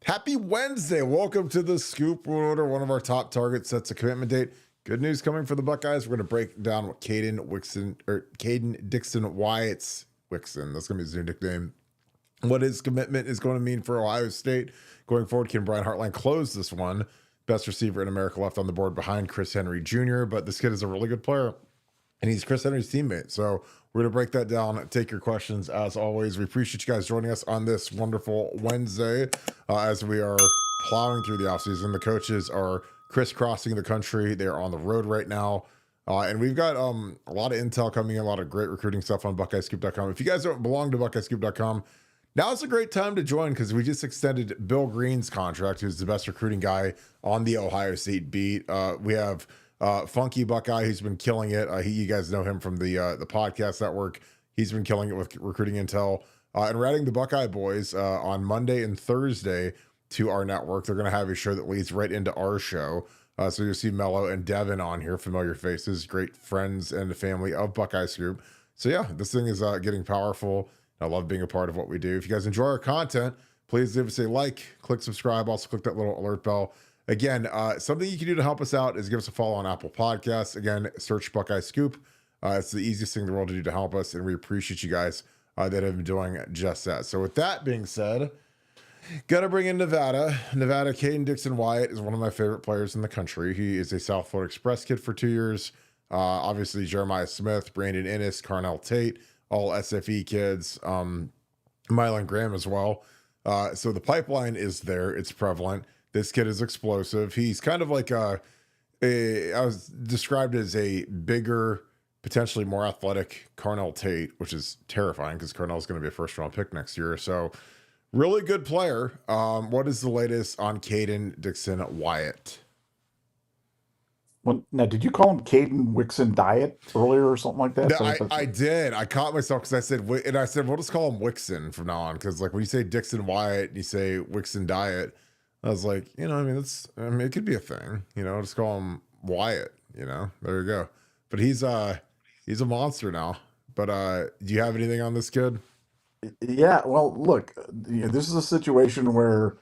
Happy Wednesday. Welcome to the Scoop Order. One of our top targets sets a commitment date. Good news coming for the Buckeyes. We're going to break down what Kaden Dixon Wyatt's Wixon. That's going to be his new nickname. What his commitment is going to mean for Ohio State going forward. Can Brian Hartline close this one? Best receiver in America left on the board behind Chris Henry Jr., but this kid is a really good player, and he's Chris Henry's teammate. So we're going to break that down, take your questions as always. We appreciate you guys joining us on this wonderful Wednesday as we are plowing through the offseason. The coaches are crisscrossing the country. They're on the road right now. And we've got a lot of intel coming in, a lot of great recruiting stuff on BuckeyeScoop.com. If you guys don't belong to BuckeyeScoop.com, now's a great time to join because we just extended Bill Greene's contract, who's the best recruiting guy on the Ohio State beat. We have Funky Buckeye, who's been killing it. You guys know him from the podcast network. He's been killing it with recruiting intel. And we're adding the Buckeye boys on Monday and Thursday to our network. They're going to have a show that leads right into our show. So you'll see Mello and Devin on here, familiar faces, great friends and the family of Buckeye Scoop. So yeah, this thing is getting powerful. I love being a part of what we do. If you guys enjoy our content, please give us a like, click subscribe, also click that little alert bell. Again, something you can do to help us out is give us a follow on Apple Podcasts. Again, search Buckeye Scoop. It's the easiest thing in the world to do to help us, and we appreciate you guys that have been doing just that. So with that being said, got to bring in Nevada. Kaden Dixon Wyatt is one of my favorite players in the country. He is a South Florida Express kid for 2 years. Obviously, Jeremiah Smith, Brandon Innes, Carnell Tate, all SFE kids, Mylan Graham as well. So the pipeline is there. It's prevalent. This kid is explosive. He's kind of like I was described as a bigger, potentially more athletic Carnell Tate, which is terrifying because Carnell is going to be a first round pick next year. So really good player. What is the latest on Kaden Dixon Wyatt? Well, now, did you call him Kaden Dixon Wyatt earlier or something like that? No, I did. I caught myself because I said we'll just call him Wixon from now on, because like when you say Dixon Wyatt and you say Wixon Diet, I was like, I mean, it could be a thing, just call him Wyatt, there you go. But he's a monster now. But do you have anything on this kid? Yeah, well, look, this is a situation where,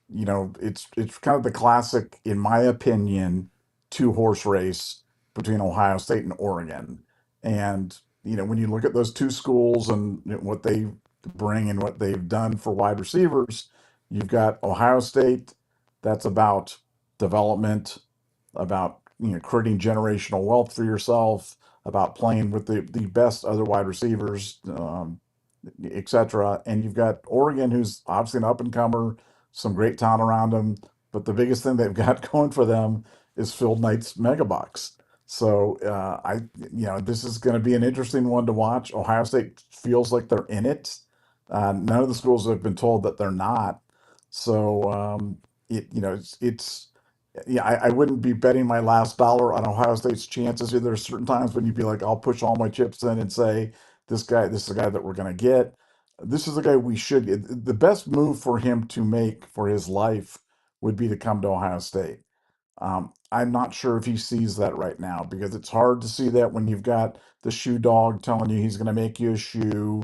it's kind of the classic, in my opinion, two-horse race between Ohio State and Oregon. And, when you look at those two schools and what they bring and what they've done for wide receivers, you've got Ohio State, that's about development, about, creating generational wealth for yourself, about playing with the best other wide receivers, etc. And you've got Oregon, who's obviously an up-and-comer, some great talent around them. But the biggest thing they've got going for them is Phil Knight's megabucks. So this is going to be an interesting one to watch. Ohio State feels like they're in it. None of the schools have been told that they're not. So I wouldn't be betting my last dollar on Ohio State's chances. There's certain times when you'd be like, I'll push all my chips in and say, this is the guy that we're going to get. This is the guy we should get. The best move for him to make for his life would be to come to Ohio State. I'm not sure if he sees that right now, because it's hard to see that when you've got the shoe dog telling you he's going to make you a shoe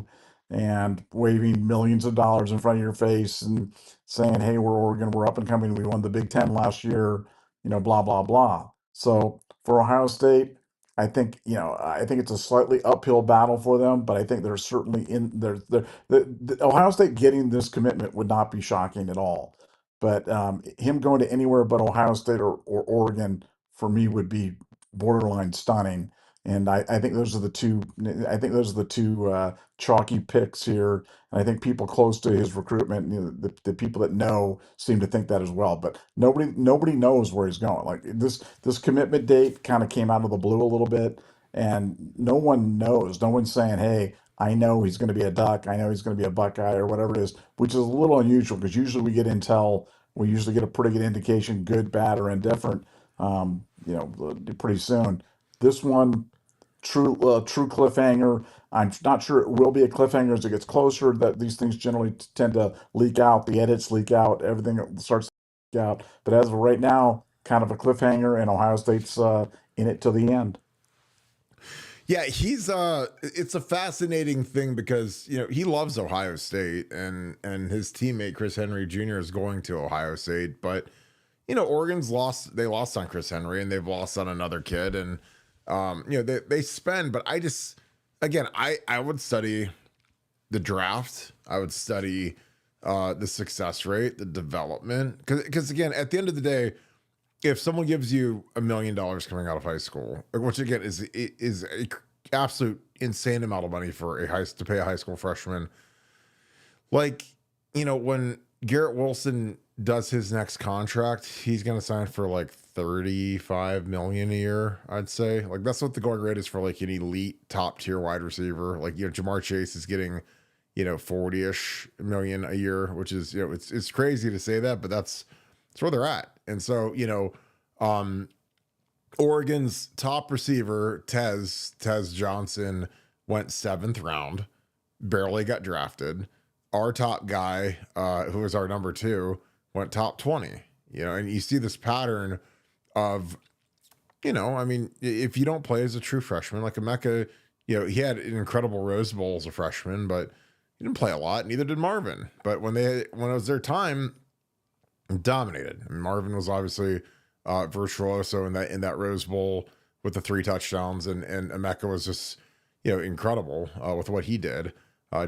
and waving millions of dollars in front of your face and saying, hey, we're Oregon, we're up and coming, we won the Big Ten last year, blah, blah, blah. So for Ohio State, I think it's a slightly uphill battle for them, but I think they're certainly in there. The Ohio State getting this commitment would not be shocking at all. But him going to anywhere but Ohio State or Oregon for me would be borderline stunning. And I think those are the two. I think those are the two chalky picks here. And I think people close to his recruitment, the people that know, seem to think that as well. But nobody knows where he's going. Like this commitment date kind of came out of the blue a little bit, and no one knows. No one's saying, "Hey, I know he's going to be a Duck. I know he's going to be a Buckeye," or whatever it is, which is a little unusual because usually we get intel. We usually get a pretty good indication, good, bad, or indifferent, pretty soon. This one, true cliffhanger. I'm not sure it will be a cliffhanger as it gets closer. That these things generally tend to leak out. The edits leak out. Everything starts to leak out. But as of right now, kind of a cliffhanger, and Ohio State's in it till the end. Yeah, he's it's a fascinating thing because he loves Ohio State and his teammate Chris Henry Jr. is going to Ohio State, but Oregon's lost. They lost on Chris Henry and they've lost on another kid, and they spend. But I would study the draft. I would study the success rate, the development, because again, at the end of the day, if someone gives you $1 million coming out of high school, which again is a absolute insane amount of money for to pay a high school freshman, when Garrett Wilson does his next contract, he's going to sign for like $35 million a year. I'd say that's what the going rate is for like an elite top tier wide receiver. Jamar Chase is getting 40-ish million a year, which is it's crazy to say that, but that's where they're at. And so, Oregon's top receiver, Tez Johnson, went 7th round, barely got drafted. Our top guy, who was our number 2, went top 20, and you see this pattern of, if you don't play as a true freshman, like Emeka, he had an incredible Rose Bowl as a freshman, but he didn't play a lot. Neither did Marvin. But when it was their time, dominated. I mean, Marvin was obviously virtuoso in that Rose Bowl with the 3 touchdowns, and Emeka was just incredible with what he did.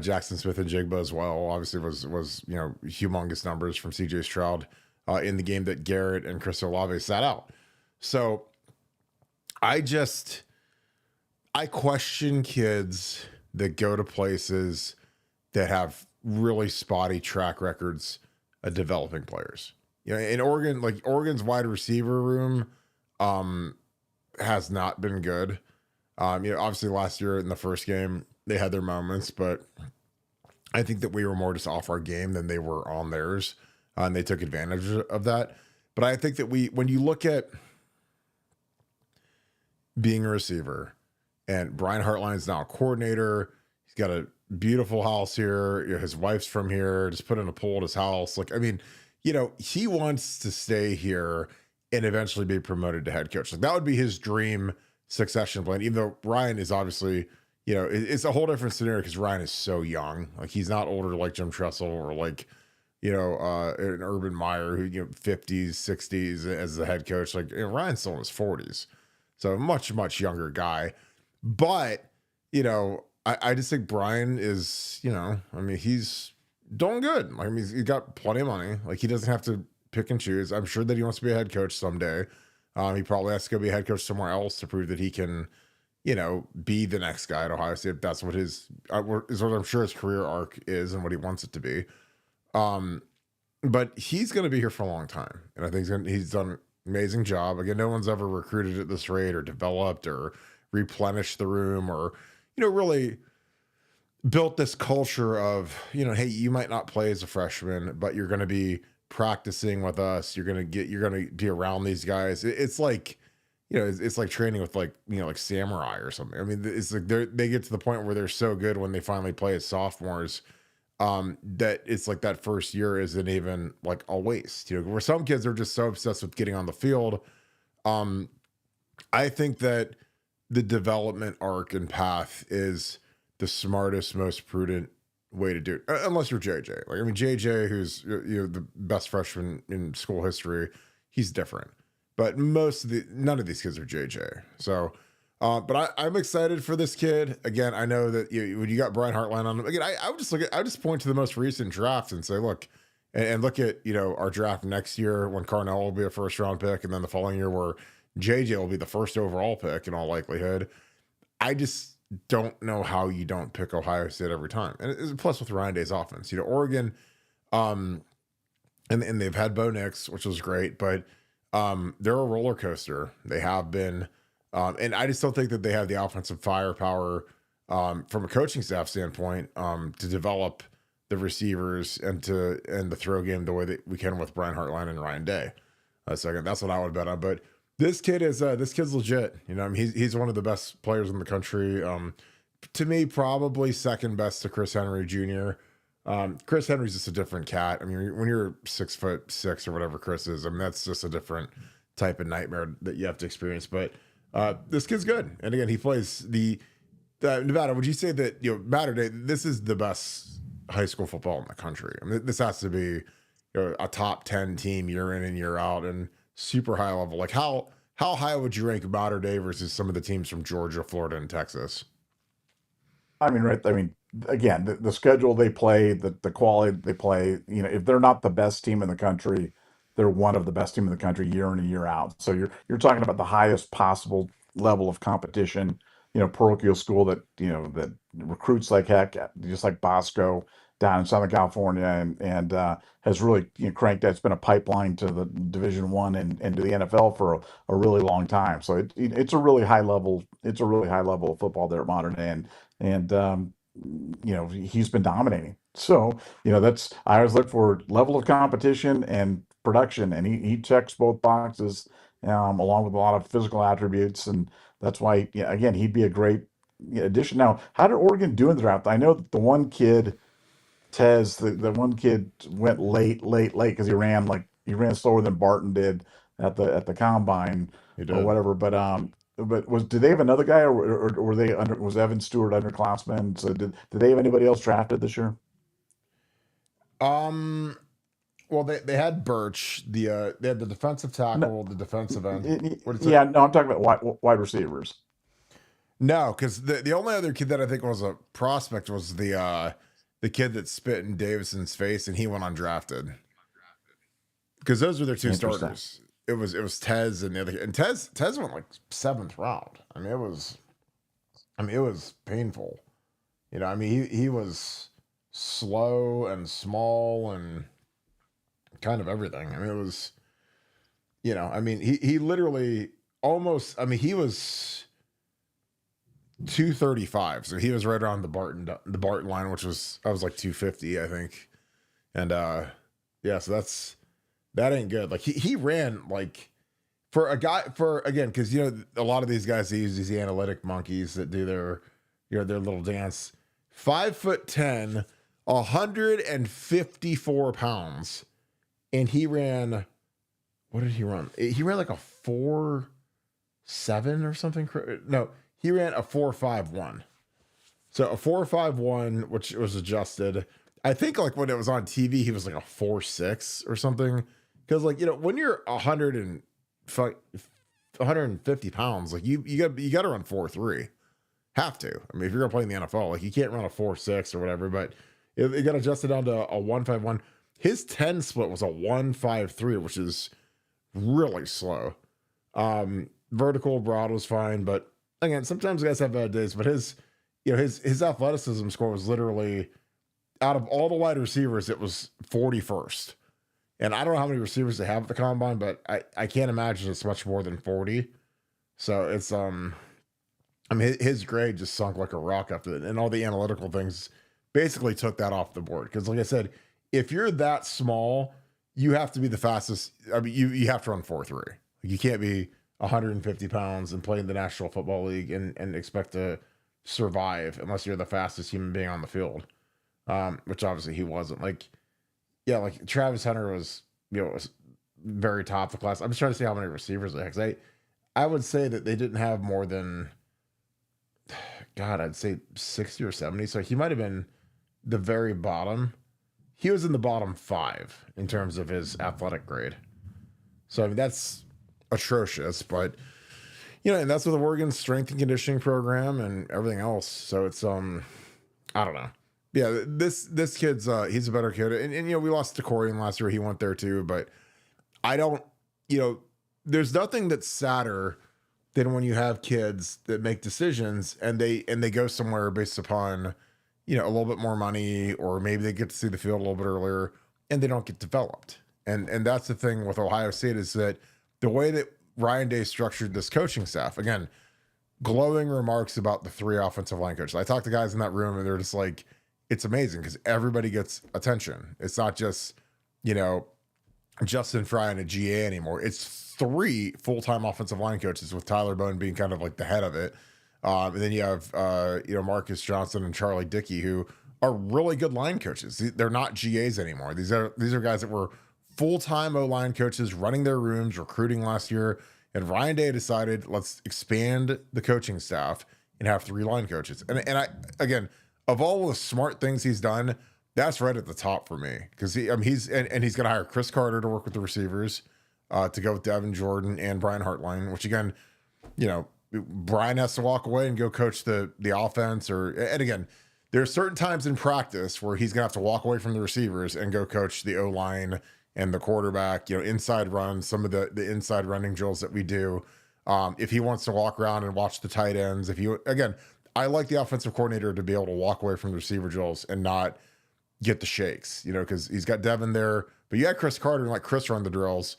Jackson Smith and Jigba as well obviously was humongous numbers from CJ Stroud in the game that Garrett and Chris Olave sat out. So I question kids that go to places that have really spotty track records of developing players. In Oregon, Oregon's wide receiver room has not been good. Obviously last year in the first game, they had their moments, but I think that we were more just off our game than they were on theirs, and they took advantage of that. But I think that when you look at being a receiver, and Brian Hartline's now a coordinator, he's got a beautiful house here. His wife's from here. Just put in a pool at his house. He wants to stay here and eventually be promoted to head coach. That would be his dream succession plan. Even though Ryan is obviously, it's a whole different scenario because Ryan is so young. He's not older like Jim Tressel or an Urban Meyer who 50s, 60s as the head coach. Ryan's still in his 40s, so much, much younger guy. But I just think Brian is, he's doing good. He's got plenty of money. He doesn't have to pick and choose. I'm sure that he wants to be a head coach someday. He probably has to go be a head coach somewhere else to prove that he can, be the next guy at Ohio State. If that's what is what I'm sure his career arc is and what he wants it to be. But he's going to be here for a long time. And I think he's done an amazing job. Again, no one's ever recruited at this rate or developed or replenished the room or, really built this culture of, hey, you might not play as a freshman, but you're going to be practicing with us. You're going to be around these guys. It's like, it's like training with like samurai or something. I mean, it's like they get to the point where they're so good when they finally play as sophomores, that it's like that first year isn't even like a waste, where some kids are just so obsessed with getting on the field. I think that the development arc and path is the smartest, most prudent way to do it, unless you're JJ. JJ, who's the best freshman in school history, he's different. But none of these kids are JJ. So, but I'm excited for this kid. Again, I know that when you got Brian Hartline on him, again, I would just point to the most recent draft and say, look, and look at our draft next year when Carnell will be a first round pick, and then the following year where JJ will be the first overall pick in all likelihood. I just don't know how you don't pick Ohio State every time. And plus with Ryan Day's offense, Oregon, and they've had Bo Nix, which was great, but they're a roller coaster. They have been, and I just don't think that they have the offensive firepower from a coaching staff standpoint to develop the receivers and the throw game the way that we can with Brian Hartline and Ryan Day. So that's what I would bet on. But this kid's legit. He's one of the best players in the country. To me, probably second best to Chris Henry Jr. Chris Henry's just a different cat. I mean, when you're 6'6" or whatever Chris is, that's just a different type of nightmare that you have to experience. But This kid's good. And again, he plays the Nevada. Would you say that, Mater Day, this is the best high school football in the country? I mean, this has to be a top 10 team year in and year out and super high level. Like how high would you rank Mater Day versus some of the teams from Georgia, Florida, and Texas? I mean, right. I mean, again, the schedule they play, the quality they play, if they're not the best team in the country, they're one of the best team in the country year in and year out. So you're talking about the highest possible level of competition, parochial school that recruits like heck, just like Bosco down in Southern California, and has really cranked that. It's been a pipeline to the Division One and to the NFL for a really long time. So it's a really high level. It's a really high level of football there at Modern Day, and he's been dominating. So that's I always look for level of competition and production, and he checks both boxes, along with a lot of physical attributes, and that's why again he'd be a great addition. Now, how did Oregon do in the draft? I know that the one kid, Tez, the one kid went late because he ran slower than Barton did at the combine He or did. whatever. But did they have another guy, or were they was Evan Stewart underclassmen? So did they have anybody else drafted this year? Um, well, they had Birch, they had the defensive No, tackle, the defensive end. What is it? yeah, no, I'm talking about wide receivers. No, because the only other kid that I think was a prospect was the kid that spit in Davison's face and he went undrafted. Because those were their two Interesting. starters. It was Tez and the other, and Tez went like seventh round. I mean it was painful. I mean he was slow and small and kind of everything. I mean it was, I mean he literally almost, I mean he was 235, so he was right around the Barton line, which was, I was like 250, I think. And yeah, so that ain't good. Like he ran like, for a guy, for again, because a lot of these guys, they use these analytic monkeys that do their little dance. 5'10", 154 pounds, and he ran. What did he run? He ran like a 4.7 or something. No, he ran a 4.51. So a 4.51, which was adjusted. I think like when it was on TV, he was like a 4.6 or something. Because like when you're 150 pounds, like you got to run 4.3. Have to. I mean, if you're gonna play in the NFL, like you can't run a 4.6 or whatever. But it got adjusted down to a 1.51. His 10 split was a 1.53, which is really slow. Vertical broad was fine, but again, sometimes guys have bad days. But his athleticism score was literally, out of all the wide receivers, it was 41st. And I don't know how many receivers they have at the combine, but I can't imagine it's much more than 40. So it's I mean his grade just sunk like a rock after it, and all the analytical things basically took that off the board. Because like I said, if you're that small, you have to be the fastest. I mean, you have to run 4.3. You can't be 150 pounds and play in the National Football League and expect to survive unless you're the fastest human being on the field. Which obviously he wasn't. Like, yeah, like Travis Hunter was very top of the class. I'm just trying to see how many receivers they had. 'Cause I would say that they didn't have more than, God, I'd say 60 or 70. So he might have been the very bottom. He was in the bottom 5 in terms of his athletic grade. So I mean that's atrocious, but and that's with Oregon's strength and conditioning program and everything else. So it's I don't know. Yeah, this kid's he's a better kid, and we lost to Corian last year. He went there too, but I don't. There's nothing that's sadder than when you have kids that make decisions and they go somewhere based upon a little bit more money, or maybe they get to see the field a little bit earlier and they don't get developed. And that's the thing with Ohio State, is that the way that Ryan Day structured this coaching staff, again, glowing remarks about the 3 offensive line coaches. I talked to guys in that room and they're just like, it's amazing because everybody gets attention. It's not just, Justin Fry and a GA anymore. It's 3 full-time offensive line coaches, with Tyler Bone being kind of like the head of it. And then you have, Marcus Johnson and Charlie Dickey, who are really good line coaches. They're not GAs anymore. These are guys that were full-time O-line coaches running their rooms, recruiting last year. And Ryan Day decided, let's expand the coaching staff and have 3 line coaches. And I, again, of all the smart things he's done, that's right at the top for me, because he's he's going to hire Chris Carter to work with the receivers, to go with Devin Jordan and Brian Hartline, which again, Brian has to walk away and go coach the offense, and again, there are certain times in practice where he's gonna have to walk away from the receivers and go coach the O line and the quarterback, inside runs, some of the inside running drills that we do. If he wants to walk around and watch the tight ends, again, I like the offensive coordinator to be able to walk away from the receiver drills and not get the shakes, because he's got Devin there, but you had Chris Carter and let Chris run the drills.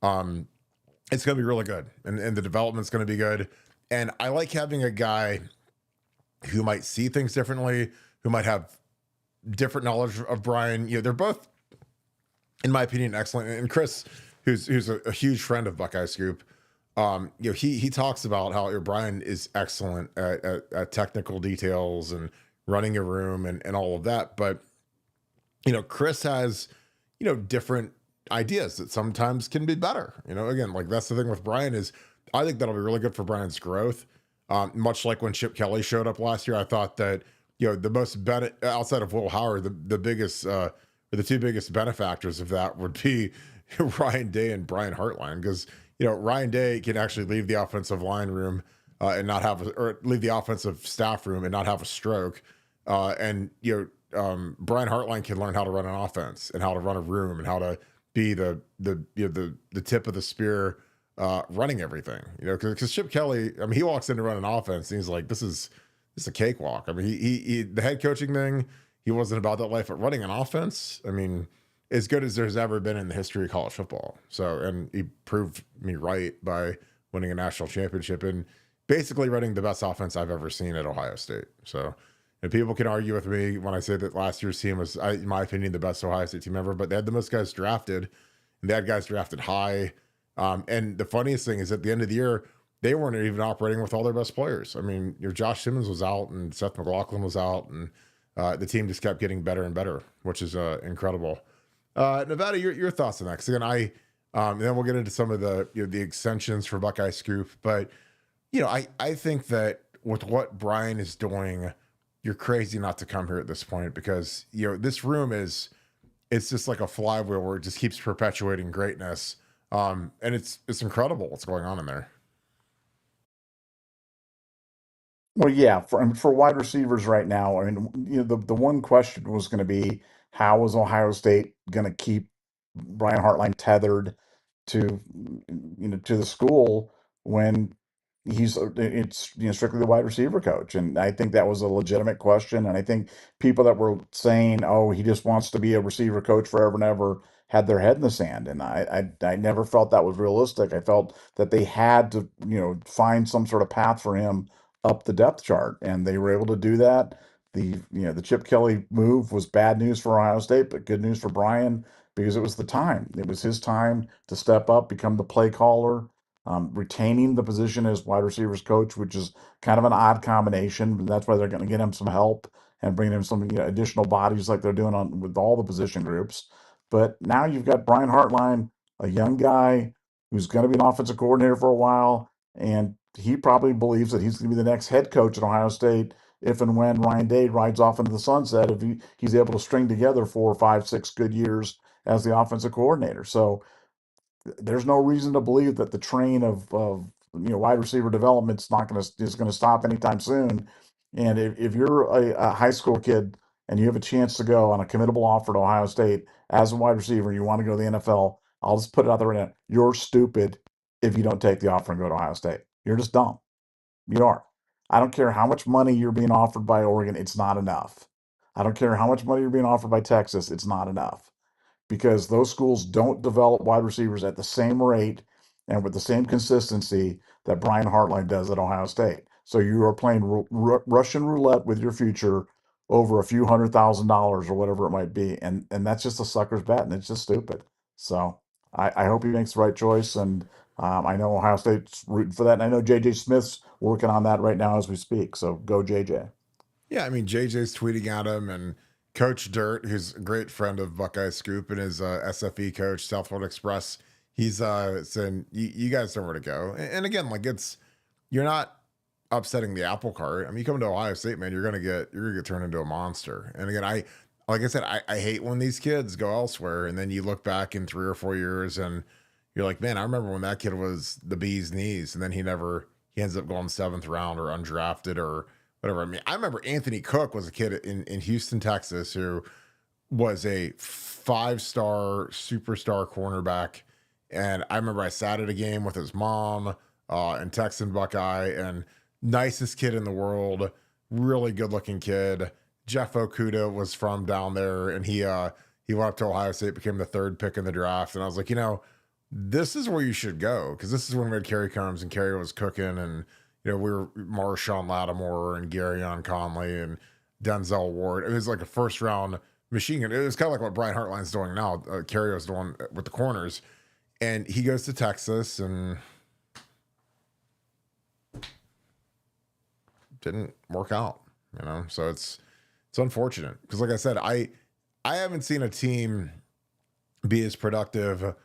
It's going to be really good, and the development's going to be good. And I like having a guy who might see things differently, who might have different knowledge of Brian. They're both, in my opinion, excellent. And Chris, who's a huge friend of Buckeye Scoop, he talks about how Brian is excellent at technical details and running a room and all of that. But, Chris has, different ideas that sometimes can be better. Again, like that's the thing with Brian is I think that'll be really good for Brian's growth. Much like when Chip Kelly showed up last year, I thought that, the most outside of Will Howard, the biggest, or the 2 biggest benefactors of that would be Ryan Day and Brian Hartline. Because, Ryan Day can actually leave the offensive line room and not have, or leave the offensive staff room and not have a stroke. Brian Hartline can learn how to run an offense and how to run a room and how to be the tip of the spear, running everything, because Chip Kelly, he walks in to run an offense and he's like, this is a cakewalk. He the head coaching thing, he wasn't about that life, but running an offense, as good as there's ever been in the history of college football. So, and he proved me right by winning a national championship and basically running the best offense I've ever seen at Ohio State. So, and people can argue with me when I say that last year's team was, in my opinion, the best Ohio State team ever, but they had the most guys drafted, and they had guys drafted high. And the funniest thing is at the end of the year, they weren't even operating with all their best players. Your Josh Simmons was out and Seth McLaughlin was out, and the team just kept getting better and better, which is incredible. Nevada, your thoughts on that? Because again, and then we'll get into some of the the extensions for Buckeye Scoop, but I think that with what Brian is doing, you're crazy not to come here at this point, because this room it's just like a flywheel where it just keeps perpetuating greatness. And it's incredible what's going on in there. Well, yeah, for wide receivers right now, the one question was going to be, how was Ohio State going to keep Brian Hartline tethered to to the school when it's strictly the wide receiver coach? And I think that was a legitimate question. And I think people that were saying, oh, he just wants to be a receiver coach forever and ever, had their head in the sand. And I never felt that was realistic. I felt that they had to find some sort of path for him up the depth chart, and they were able to do that. The Chip Kelly move was bad news for Ohio State, but good news for Brian, because it was the time. It was his time to step up, become the play caller, retaining the position as wide receivers coach, which is kind of an odd combination. But that's why they're going to get him some help and bring him some additional bodies like they're doing with all the position groups. But now you've got Brian Hartline, a young guy who's going to be an offensive coordinator for a while, and he probably believes that he's going to be the next head coach at Ohio State if and when Ryan Day rides off into the sunset, if he's able to string together 4, 5, 6 good years as the offensive coordinator. So there's no reason to believe that the train of wide receiver development is going to stop anytime soon. And if you're a high school kid and you have a chance to go on a committable offer to Ohio State as a wide receiver, you want to go to the NFL, I'll just put it out there right now. You're stupid if you don't take the offer and go to Ohio State. You're just dumb. You are. I don't care how much money you're being offered by Oregon, it's not enough. I don't care how much money you're being offered by Texas, it's not enough, because those schools don't develop wide receivers at the same rate and with the same consistency that Brian Hartline does at Ohio State. So you are playing Russian roulette with your future over a few $100,000 or whatever it might be, and that's just a sucker's bet, and it's just stupid. So I hope he makes the right choice, and I know Ohio State's rooting for that, and I know JJ Smith's working on that right now as we speak. So go JJ. Yeah, JJ's tweeting at him, and Coach Dirt, who's a great friend of Buckeye Scoop and his SFE coach, South Florida Express, He's saying you guys know where to go. And again, like you're not upsetting the apple cart. I mean, you come to Ohio State, man, you're gonna get turned into a monster. And again, like I said, I hate when these kids go elsewhere and then you look back in 3 or 4 years and you're like, man, I remember when that kid was the bee's knees, and then he ends up going 7th round or undrafted or whatever. I mean, I remember Anthony Cook was a kid in Houston, Texas, who was a 5-star superstar cornerback. And I remember I sat at a game with his mom and Texan Buckeye, and nicest kid in the world, really good looking kid. Jeff Okuda was from down there, and he went up to Ohio State, became the 3rd pick in the draft. And I was like, this is where you should go, because this is when we had Kerry Combs and Kerry was cooking, and we were Marshawn Lattimore and Garyon Conley and Denzel Ward. It was like a 1st-round machine gun. It was kind of like what Brian Hartline's doing now. Kerry was doing with the corners, and he goes to Texas and didn't work out. So it's unfortunate, because like I said, I haven't seen a team be as productive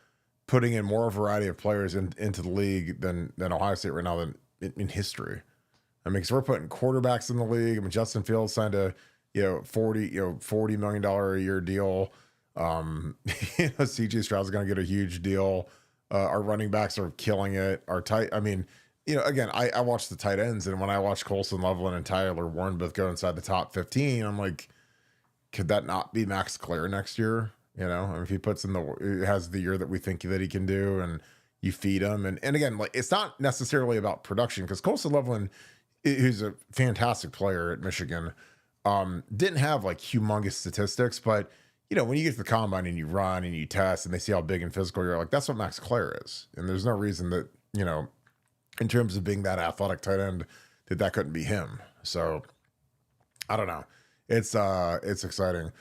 putting in more variety of players into the league than Ohio State right now in history. I mean, because we're putting quarterbacks in the league. I mean, Justin Fields signed a $40 million a year deal. CJ Stroud's going to get a huge deal. Our running backs are killing it. Again, I watch the tight ends, and when I watch Colson Loveland and Tyler Warrenbeth go inside the top 15, I'm like, could that not be Max Clare next year? If he has the year that we think that he can do, and you feed him. And again, like, it's not necessarily about production, because Colson Loveland, who's a fantastic player at Michigan, didn't have like humongous statistics, but when you get to the combine and you run and you test and they see how big and physical you're, like, that's what Max Clare is. And there's no reason that, in terms of being that athletic tight end, that couldn't be him. So I don't know. It's exciting.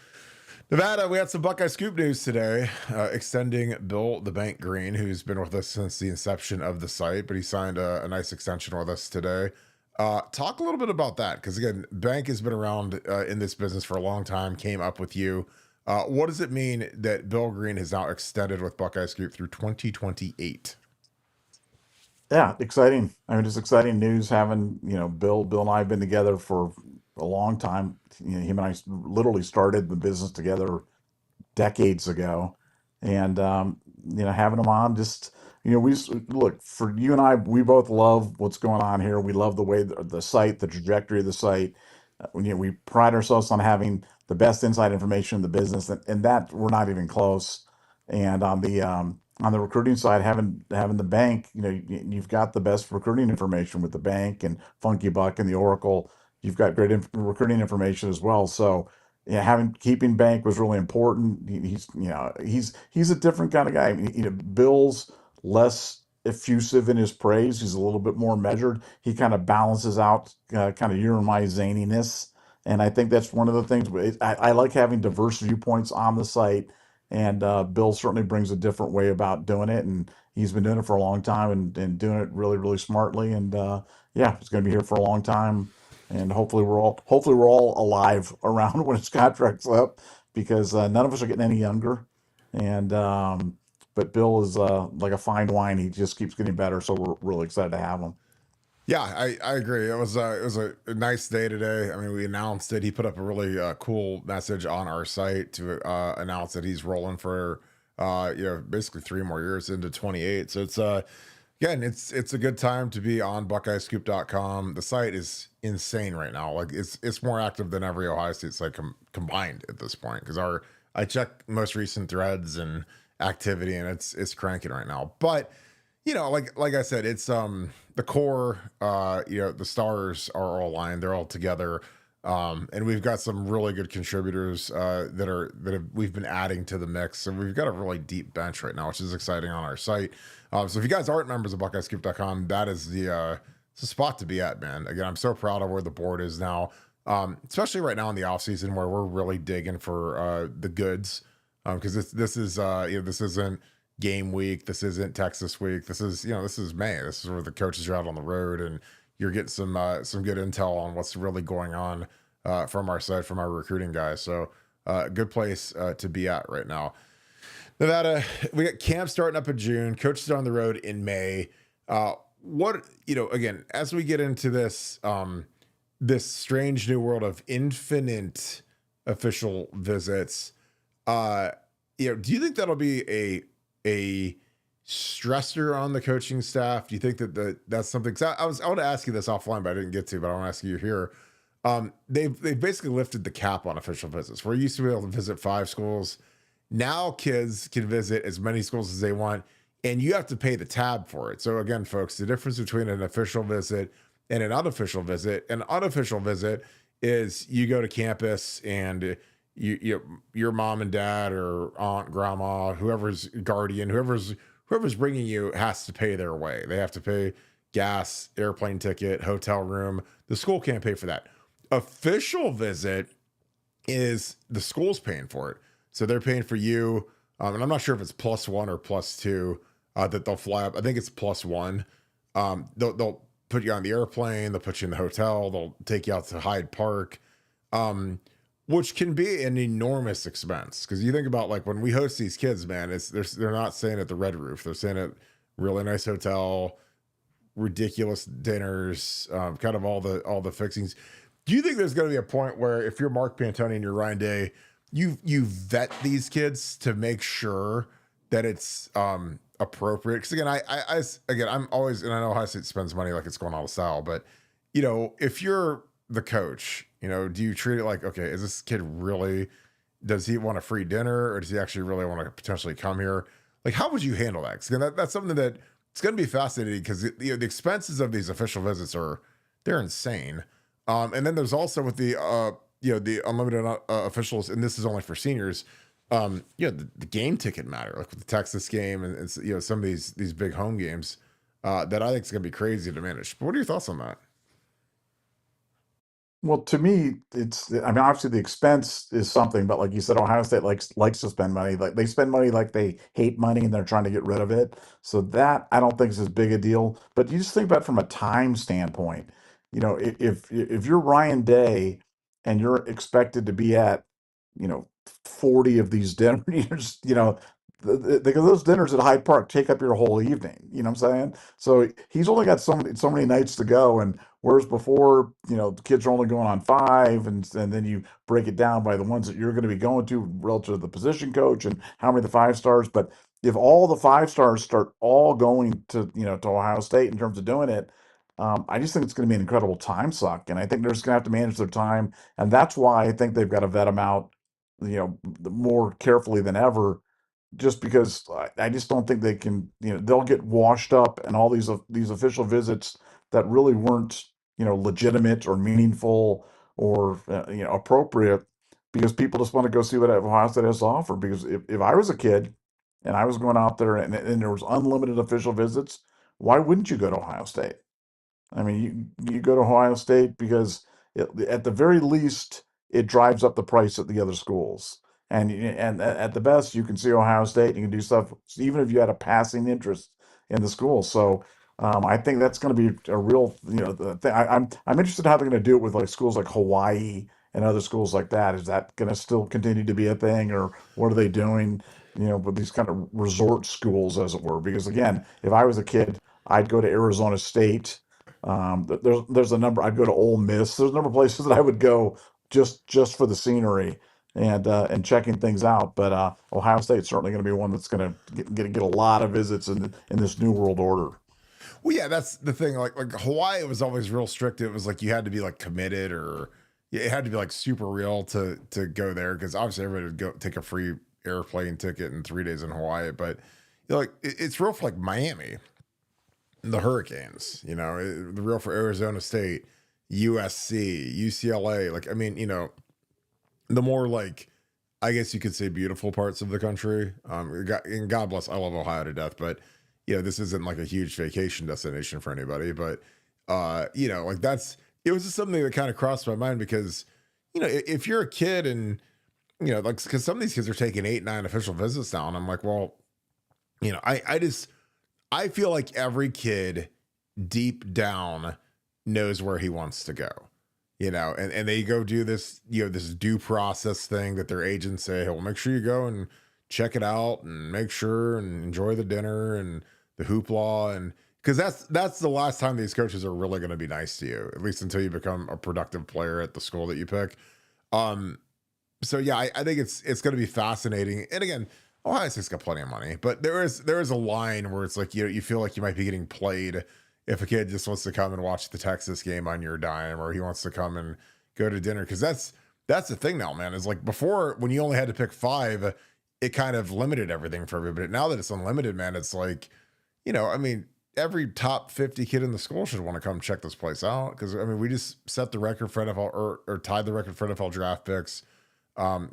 Nevada, we had some Buckeye Scoop news today, extending Bill the Bank Greene, who's been with us since the inception of the site, but he signed a nice extension with us today. Talk a little bit about that, because again, Bank has been around in this business for a long time, came up with you. What does it mean that Bill Greene has now extended with Buckeye Scoop through 2028? Yeah, exciting. I mean, it's exciting news having, Bill and I have been together for a long time. Him and I literally started the business together decades ago. And, having him on, just, look, for you and I, we both love what's going on here. We love the way the site, the trajectory of the site. We pride ourselves on having the best inside information in the business, and that we're not even close. And on the recruiting side, having the bank, you've got the best recruiting information with the bank and Funky Buck and the Oracle. You've got great recruiting information as well. So yeah, keeping Bank was really important. He's a different kind of guy. I mean, Bill's less effusive in his praise. He's a little bit more measured. He kind of balances out kind of your and my zaniness, and I think that's one of the things. I like having diverse viewpoints on the site, and Bill certainly brings a different way about doing it, and he's been doing it for a long time and doing it really, really smartly. And yeah, he's going to be here for a long time, and hopefully we're all alive around when his contract's up, because none of us are getting any younger. And but Bill is like a fine wine; he just keeps getting better. So we're really excited to have him. Yeah, I agree. It was a nice day today. I mean, we announced it. He put up a really cool message on our site to announce that he's rolling for basically 3 more years into 28. So it's again, it's a good time to be on BuckeyeScoop.com. The site is insane right now. Like it's more active than every Ohio State site combined at this point, because I check most recent threads and activity, and it's cranking right now. But like I said, it's the core, the stars are all aligned. They're all together. And we've got some really good contributors we've been adding to the mix. So we've got a really deep bench right now, which is exciting on our site. So if you guys aren't members of BuckeyeScoop.com, that is it's the spot to be at, man. Again, I'm so proud of where the board is now, especially right now in the off season, where we're really digging for the goods. Because this isn't game week. This isn't Texas week. This is May. This is where the coaches are out on the road, and you're getting some good intel on what's really going on from our side, from our recruiting guys. So good place to be at right now. Nevada, we got camp starting up in June. Coaches are on the road in May. Again, as we get into this, this strange new world of infinite official visits, do you think that'll be a stressor on the coaching staff? Do you think that's something? Cause I want to ask you this offline, but I didn't get to. But I want to ask you here. They've basically lifted the cap on official visits. We're used to be able to visit 5 schools. Now kids can visit as many schools as they want, and you have to pay the tab for it. So again, folks, the difference between an official visit and an unofficial visit is you go to campus and your mom and dad or aunt, grandma, whoever's guardian, whoever's bringing you has to pay their way. They have to pay gas, airplane ticket, hotel room. The school can't pay for that. Official visit is the school's paying for it. So they're paying for you. And I'm not sure if it's +1 or +2 that they'll fly up. I think it's +1. They'll put you on the airplane. They'll put you in the hotel. They'll take you out to Hyde Park, which can be an enormous expense. Because you think about like when we host these kids, man, they're not staying at the Red Roof. They're staying at really nice hotel, ridiculous dinners, kind of all the fixings. Do you think there's going to be a point where if you're Mark Pantoni and you're Ryan Day, you vet these kids to make sure that it's appropriate? Because again, I'm always, and I know Ohio State spends money like it's going out of style, but if you're the coach, do you treat it like, okay, is this kid really, does he want a free dinner, or does he actually really want to potentially come here? Like, how would you handle that? Because that's something that it's going to be fascinating, because the expenses of these official visits they're insane. And then there's also with the unlimited officials, and this is only for seniors. The game ticket matter, like with the Texas game and some of these big home games that I think is going to be crazy to manage. But what are your thoughts on that? Well, to me, obviously the expense is something, but like you said, Ohio State likes to spend money. Like they spend money like they hate money and they're trying to get rid of it. So that I don't think is as big a deal. But you just think about it from a time standpoint. If you're Ryan Day and you're expected to be at, 40 of these dinners, because those dinners at Hyde Park take up your whole evening. You know what I'm saying? So he's only got so many nights to go, and whereas before, the kids are only going on 5, and then you break it down by the ones that you're going to be going to relative to the position coach and how many of the 5 stars. But if all the 5 stars start all going to Ohio State in terms of doing it, I just think it's going to be an incredible time suck, and I think they're just going to have to manage their time, and that's why I think they've got to vet them out, more carefully than ever, just because I just don't think they can, they'll get washed up and all these official visits that really weren't, legitimate or meaningful or, appropriate, because people just want to go see what Ohio State has to offer. Because if I was a kid and I was going out there and there was unlimited official visits, why wouldn't you go to Ohio State? I mean, you go to Ohio State because at the very least, it drives up the price at the other schools. And at the best, you can see Ohio State. You can do stuff even if you had a passing interest in the school. So I think that's going to be a real, thing. I'm interested in how they're going to do it with like schools like Hawaii and other schools like that. Is that going to still continue to be a thing, or what are they doing? With these kind of resort schools, as it were. Because again, if I was a kid, I'd go to Arizona State. There's a number. I'd go to Ole Miss. There's a number of places that I would go just for the scenery and checking things out. But Ohio State's certainly going to be one that's going to get a lot of visits in this new world order. Well, yeah, that's the thing. Like Hawaii was always real strict. It was like you had to be like committed, or it had to be like super real to go there, because obviously everybody would go take a free airplane ticket in 3 days in Hawaii. But it's real for like Miami, the Hurricanes. The real for Arizona State, USC, UCLA. Like, I mean, the more like, I guess you could say, beautiful parts of the country. And God bless, I love Ohio to death, but this isn't like a huge vacation destination for anybody. But like it was just something that kind of crossed my mind, because if you're a kid and like, because some of these kids are taking 8, 9 official visits now, and I'm like, well, I feel like every kid deep down knows where he wants to go. And they go do this, this due process thing that their agents say, hey, well, make sure you go and check it out and make sure and enjoy the dinner and the hoopla, and because that's the last time these coaches are really going to be nice to you, at least until you become a productive player at the school that you pick. Um, so yeah, I think it's going to be fascinating. And again, Ohio State's got plenty of money, but there is a line where it's like you feel like you might be getting played if a kid just wants to come and watch the Texas game on your dime, or he wants to come and go to dinner, because that's the thing now, man. Is like before, when you only had to pick five, it kind of limited everything for everybody. Now that it's unlimited, man, it's like, I mean, every top 50 kid in the school should want to come check this place out, because I mean, we just set the record for NFL, or tied the record for NFL draft picks.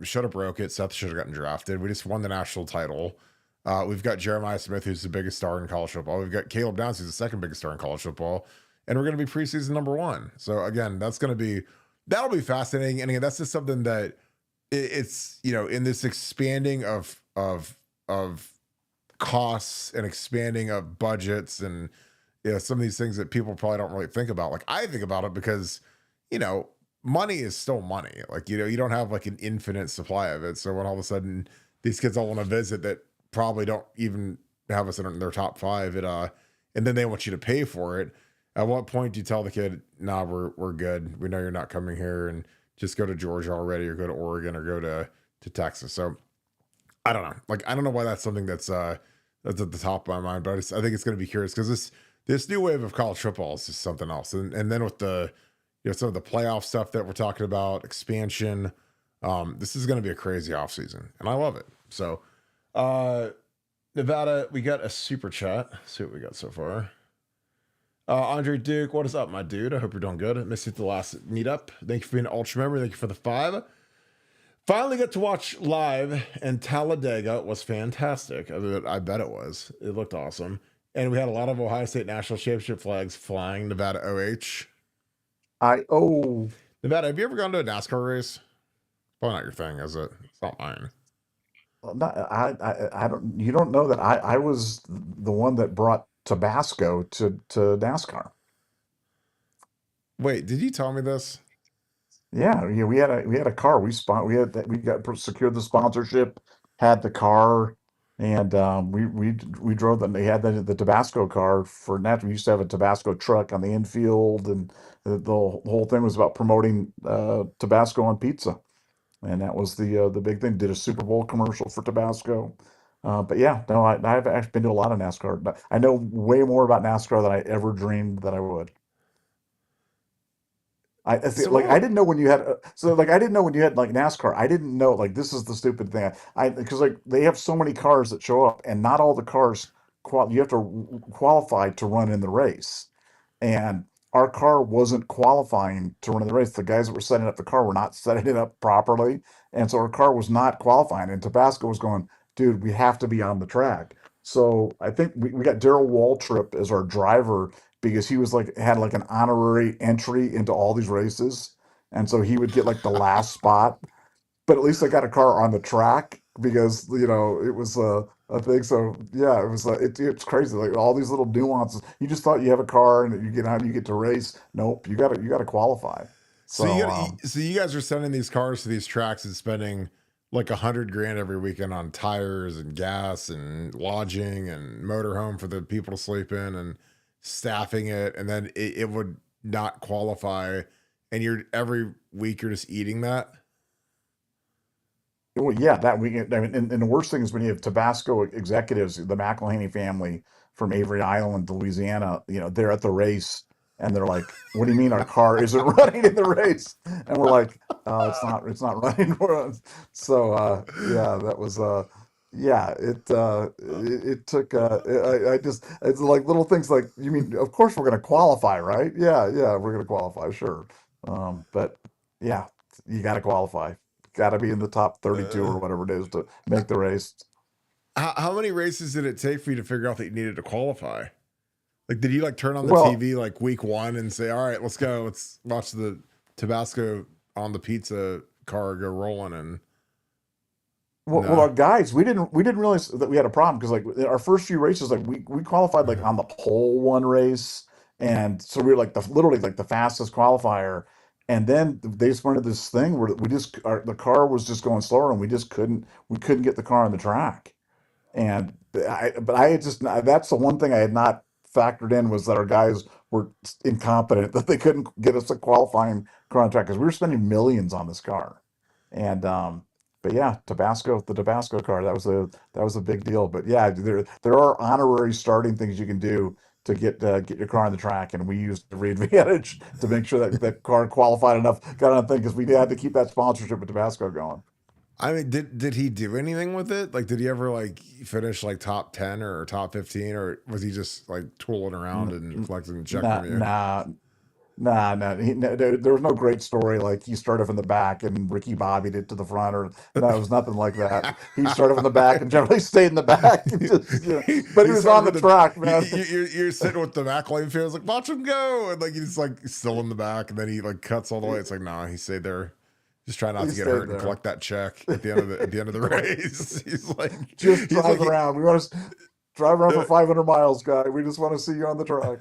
Should have broke it. Seth should have gotten drafted. We just won the national title. We've got Jeremiah Smith, who's the biggest star in college football. We've got Caleb Downs, who's the second biggest star in college football, and we're going to be preseason number one. So again, that'll be fascinating. And again, that's just something that it's in this expanding of costs and expanding of budgets, and some of these things that people probably don't really think about. Like, I think about it because money is still money. Like, you don't have like an infinite supply of it. So when all of a sudden these kids all want to visit that probably don't even have us in their top five, and then they want you to pay for it. At what point do you tell the kid, nah, we're good. We know you're not coming here, and just go to Georgia already, or go to Oregon, or go to Texas. So I don't know. Like, I don't know why that's something that's at the top of my mind, but I think it's going to be curious, because this new wave of college football is just something else. And then with the, some of the playoff stuff that we're talking about, expansion, this is going to be a crazy offseason, and I love it. So, Nevada, we got a super chat. Let's see what we got so far. Andre Duke, what is up, my dude? I hope you're doing good. I missed you at the last meetup. Thank you for being an ultra member. Thank you for the 5. Finally got to watch live, and Talladega was fantastic. I bet it was. It looked awesome. And we had a lot of Ohio State national championship flags flying. Nevada OH. Nevada, have you ever gone to a NASCAR race? Probably not your thing, is it? It's not mine. I don't. You don't know that I was the one that brought Tabasco to NASCAR. Wait, did you tell me this? Yeah, we had a car. We got secured the sponsorship, had the car, and we drove them. They had the Tabasco car for natural. We used to have a Tabasco truck on the infield, and the whole thing was about promoting Tabasco on pizza, and that was the big thing. Did a Super Bowl commercial for Tabasco. But yeah, no, I've actually been to a lot of NASCAR. I know way more about NASCAR than I ever dreamed that I would. I feel like I didn't know when you had I didn't know when you had like NASCAR. I didn't know, like, this is the stupid thing. Because like they have so many cars that show up, and not all the cars you have to qualify to run in the race. And our car wasn't qualifying to run in the race. The guys that were setting up the car were not setting it up properly, and so our car was not qualifying. And Tabasco was going, dude, we have to be on the track. So I think we got Daryl Waltrip as our driver, because he was had like an honorary entry into all these races, and so he would get like the last spot. But at least I got a car on the track, because it was a thing. So yeah, it was it's crazy, like all these little nuances. You just thought you have a car and you get out, you get to race. Nope, you got to qualify. So you guys are sending these cars to these tracks and spending like $100,000 every weekend on tires and gas and lodging and motorhome for the people to sleep in, and staffing it, and then it would not qualify, and every week you're just eating that. Well, yeah, that weekend. I mean, and the worst thing is when you have Tabasco executives, the McElhaney family from Avery Island, Louisiana. They're at the race, and they're like, "What do you mean our car isn't running in the race?" And we're like, "It's not running for us." So yeah, that was yeah, it took I just, it's like little things like, you mean, of course we're going to qualify, right? Yeah, we're going to qualify, sure. But yeah, you got to qualify. Got to be in the top 32 or whatever it is to make the race. How many races did it take for you to figure out that you needed to qualify? Like, did you turn on the TV like week 1 and say, all right, let's go, let's watch the Tabasco on the pizza car go rolling? And well, our guys, we didn't realize that we had a problem, because like our first few races, like we qualified like on the pole one race, and so we were like literally like the fastest qualifier, And then they just wanted this thing where the car was just going slower, and we couldn't get the car on the track. And but I had just that's the one thing I had not factored in, was that our guys were incompetent, that they couldn't get us a qualifying car on track, because we were spending millions on this car. And but yeah, the Tabasco car, that was a big deal. But yeah, there are honorary starting things you can do to get your car on the track, and we used the advantage to make sure that that car qualified enough, got on the thing, because we had to keep that sponsorship with Tabasco going. I mean, did he do anything with it? Like, did he ever like finish like top 10 or top 15, or was he just like tooling around and collecting the check Nah, from you? nah, nah. There was no great story like he started from the back and Ricky bobbied it to the front, or no, it was nothing like that. He started from the back and generally stayed in the back. Just, but he He was started on the with track, man. you're sitting with the back lane fans like, watch him go, and like he's like still in the back, and then he like cuts all the way. It's like, nah, he stayed there. Just try not He to get stayed hurt and there. collect that check at the end of the race. Just He's drive like around. We want to drive around for uh, 500 miles, guy. We just want to see you on the track.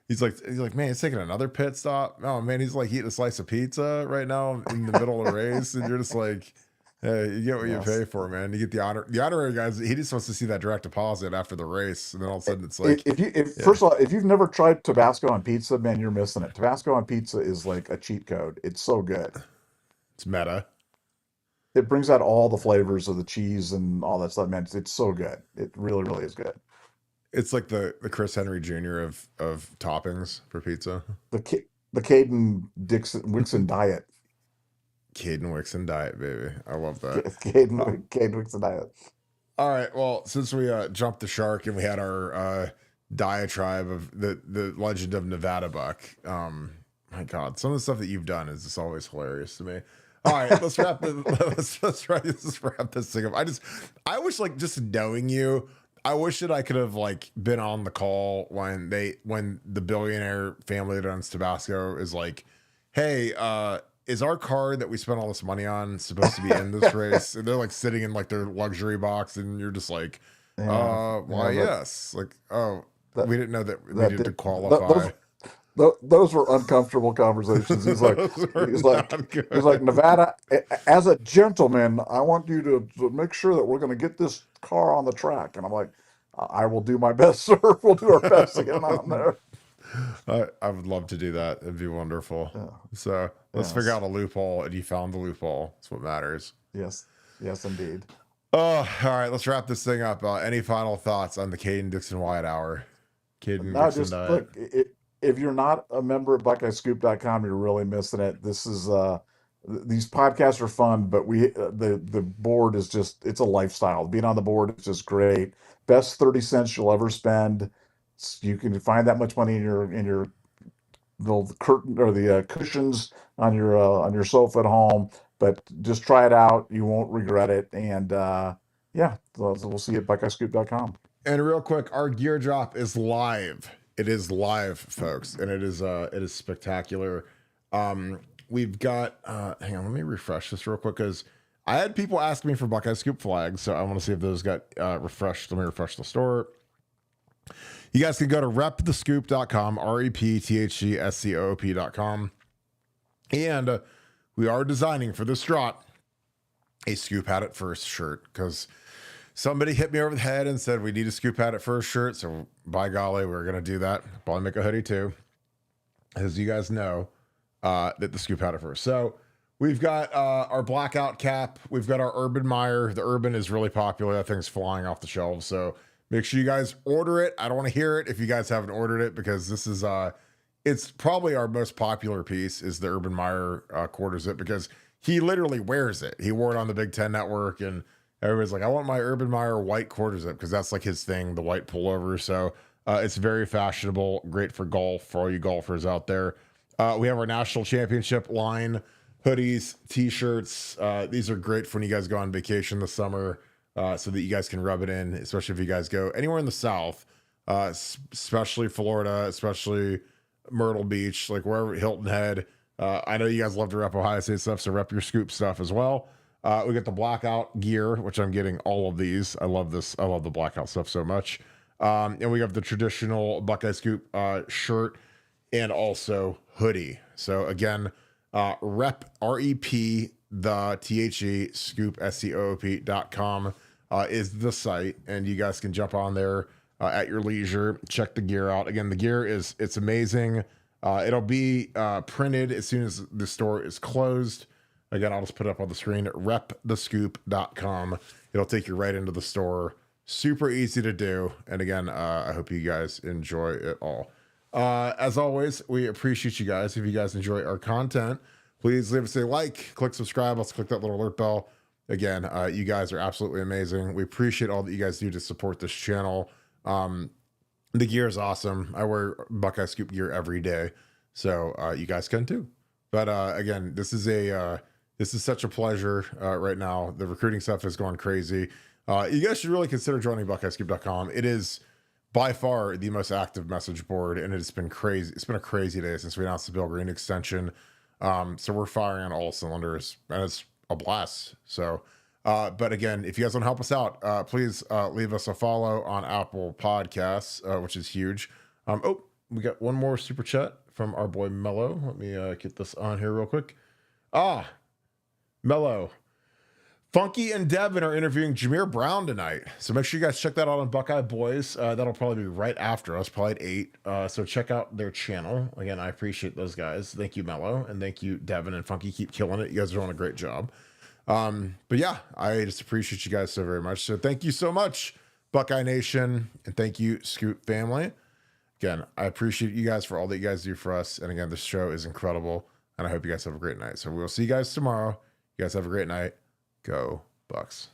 he's like, man, he's taking another pit stop. Oh man, he's like eating a slice of pizza right now in the middle of the race, and you're just like, hey, you get what you Yes. pay for, man. You get the honorary guys. He just wants to see that direct deposit after the race, and then all of a sudden it's like, If yeah, first of all, if you've never tried Tabasco on pizza, man, you're missing it. Tabasco on pizza is like a cheat code. It's so good. it's meta. It brings out all the flavors of the cheese and all that stuff, man. It's so good. It really, really is good. It's like the Chris Henry Jr. of toppings for pizza. The Caden Dixon Wixon diet. Caden Wixon diet, baby. I love that. Uh, Caden Wixon diet. all right. Well, since we jumped the shark and we had our diatribe of the legend of Nevadabuck, my God, some of the stuff that you've done is just always hilarious to me. All right, let's wrap the let's wrap this thing up. I wish, like, just knowing you, I wish that I could have like been on the call when the billionaire family that owns Tabasco is like, hey, is our car that we spent all this money on supposed to be in this race? And they're like sitting in like their luxury box, and you're just like, Yeah, why, yeah, yes, like, oh, that we didn't know that we that needed to did qualify. those were uncomfortable conversations. Those are He's like not he's like, good. Nevada, as a gentleman, I want you to make sure that we're going to get this car on the track. And I'm like, I will do my best, sir. We'll do our best to get him on there. I would love to do that. It'd be wonderful. Yeah. So let's figure Yes. out a loophole, and you found the loophole. That's what matters. Yes. Yes, indeed. Oh, all right. Let's wrap this thing up. Any final thoughts on the Kaden Dixon Wyatt hour? Kaden No, Dixon just diet. look, if you're not a member of BuckeyeScoop.com, you're really missing it. This is these podcasts are fun, but the board is just, it's a lifestyle. Being on the board is just great. Best 30 cents you'll ever spend. You can find that much money in your the curtain or the cushions on your sofa at home. But just try it out. You won't regret it. And yeah, we'll see you at BuckeyeScoop.com. And real quick, our gear drop is live. It is live, folks, and it is spectacular. We've got hang on, let me refresh this real quick, because I had people ask me for Buckeye Scoop flags, so I want to see if those got refreshed. Let me refresh the store. You guys can go to repthescoop.com, repthscoop.com, and we are designing for this drop a Scoop Had It First shirt, because somebody hit me over the head and said we need a Scoop Had It First shirt. So by golly, we're gonna do that. Probably make a hoodie too, as you guys know that the Scoop Had It First. So we've got our blackout cap. We've got our Urban Meyer. The Urban is really popular. That thing's flying off the shelves. So make sure you guys order it. I don't want to hear it if you guys haven't ordered it, because this is it's probably our most popular piece is the Urban Meyer quarter zip, because he literally wears it. He wore it on the Big Ten Network, and everybody's like, I want my Urban Meyer white quarter zip, because that's like his thing, the white pullover. So it's very fashionable, great for golf, for all you golfers out there. We have our national championship line, hoodies, t-shirts. These are great for when you guys go on vacation this summer, so that you guys can rub it in, especially if you guys go anywhere in the South, especially Florida, especially Myrtle Beach, like wherever, Hilton Head. I know you guys love to rep Ohio State stuff, so rep your Scoop stuff as well. We get the blackout gear, which I'm getting all of these. I love this. I love the blackout stuff so much. And we have the traditional Buckeye Scoop shirt and also hoodie. So again, Rep, R-E-P, the T-H-E, scoop, SCOOP.com is the site, and you guys can jump on there at your leisure, check the gear out. Again, the gear it's amazing. It'll be printed as soon as the store is closed. Again, I'll just put it up on the screen, repthescoop.com. It'll take you right into the store. Super easy to do. And again, I hope you guys enjoy it all. As always, we appreciate you guys. If you guys enjoy our content, please leave us a like, click subscribe. Also click that little alert bell. Again, you guys are absolutely amazing. We appreciate all that you guys do to support this channel. The gear is awesome. I wear Buckeye Scoop gear every day, so you guys can too. But again, this is such a pleasure right now. The recruiting stuff is going crazy. You guys should really consider joining BuckeyeScoop.com. It is by far the most active message board, and it's been crazy. It's been a crazy day since we announced the Bill Greene extension. So we're firing on all cylinders, and it's a blast. So, but again, if you guys want to help us out, please leave us a follow on Apple Podcasts, which is huge. Oh, we got one more super chat from our boy Mello. Let me get this on here real quick. Mello. Funky and Devin are interviewing Jameer Brown tonight. So make sure you guys check that out on Buckeye Boys. That'll probably be right after us, probably at 8. So check out their channel. Again, I appreciate those guys. Thank you, Mello. And thank you, Devin and Funky. Keep killing it. You guys are doing a great job. But yeah, I just appreciate you guys so very much. So thank you so much, Buckeye Nation. And thank you, Scoop family. Again, I appreciate you guys for all that you guys do for us. And again, this show is incredible. And I hope you guys have a great night. So we'll see you guys tomorrow. You guys have a great night. Go Bucks.